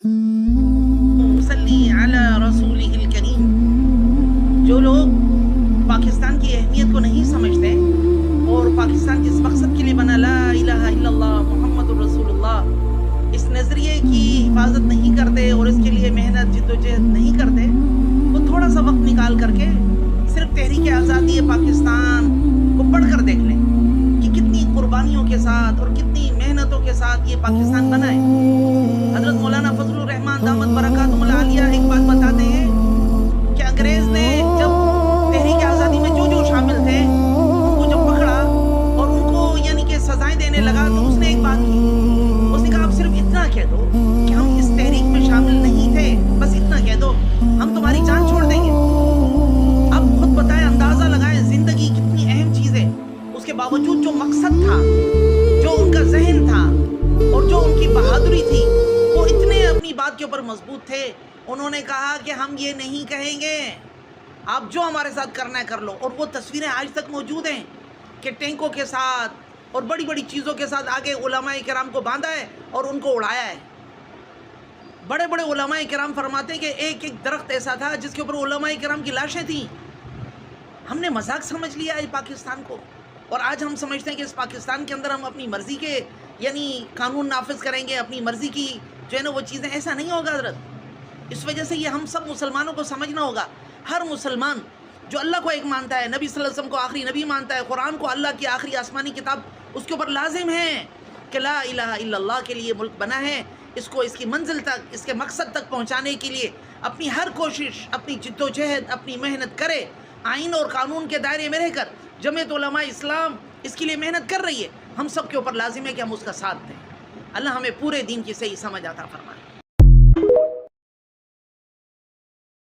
صلی علی رسولہ الکریم۔ جو لوگ پاکستان کی اہمیت کو نہیں سمجھتے اور پاکستان جس مقصد کے لیے بنا لا الہ الا اللہ محمد رسول اللہ، اس نظریے کی حفاظت نہیں کرتے اور اس کے لیے محنت جد و جہد نہیں کرتے، وہ تھوڑا سا وقت نکال کر کے صرف تحریک آزادی پاکستان کو پڑھ کر دیکھ لیں کہ کتنی قربانیوں کے ساتھ اور کتنی محنتوں کے ساتھ یہ پاکستان بنا ہے۔ حضرت مولانا فضل الرحمان دامت برکاتہم العالیہ ایک بات بتاتے ہیں کہ انگریز نے جب تحریک آزادی میں جو شامل تھے ان کو جب پکڑا اور ان کو یعنی کہ سزائیں دینے لگا تو اس نے ایک بات کی، اس نے کہا آپ صرف اتنا کہہ دو کہ ہم اس تحریک میں شامل نہیں تھے، بس اتنا کہہ دو، ہم تمہاری جان چھوڑ دیں گے۔ اب خود بتائیں، اندازہ لگائیں زندگی کتنی اہم چیز ہے، اس کے باوجود جو مقصد تھا، جو ان کا ذہن تھا اور جو ان کی بہادری تھی، وہ اتنے اپنی بات کے اوپر مضبوط تھے، انہوں نے کہا کہ ہم یہ نہیں کہیں گے، آپ جو ہمارے ساتھ کرنا ہے کر لو۔ اور وہ تصویریں آج تک موجود ہیں کہ ٹینکوں کے ساتھ اور بڑی بڑی چیزوں کے ساتھ آگے علماء کرام کو باندھا ہے اور ان کو اڑایا ہے۔ بڑے بڑے علماء کرام فرماتے ہیں کہ ایک ایک درخت ایسا تھا جس کے اوپر علماء کرام کی لاشیں تھیں۔ ہم نے مذاق سمجھ لیا ہے پاکستان کو، اور آج ہم سمجھتے ہیں کہ اس پاکستان کے اندر ہم اپنی مرضی کے یعنی قانون نافذ کریں گے، اپنی مرضی کی جو ہے نا وہ چیزیں، ایسا نہیں ہوگا حضرت۔ اس وجہ سے یہ ہم سب مسلمانوں کو سمجھنا ہوگا، ہر مسلمان جو اللہ کو ایک مانتا ہے، نبی صلی اللہ علیہ وسلم کو آخری نبی مانتا ہے، قرآن کو اللہ کی آخری آسمانی کتاب، اس کے اوپر لازم ہے کہ لا الہ الا اللہ کے لیے ملک بنا ہے، اس کو اس کی منزل تک، اس کے مقصد تک پہنچانے کے لیے اپنی ہر کوشش، اپنی جد و جہد، اپنی محنت کرے، آئین اور قانون کے دائرے میں رہ کر۔ جمعیت علماء اسلام اس کے لیے محنت کر رہی ہے، ہم سب کے اوپر لازم ہے کہ ہم اس کا ساتھ دیں۔ اللہ ہمیں پورے دین کی صحیح سمجھ عطا فرمائے۔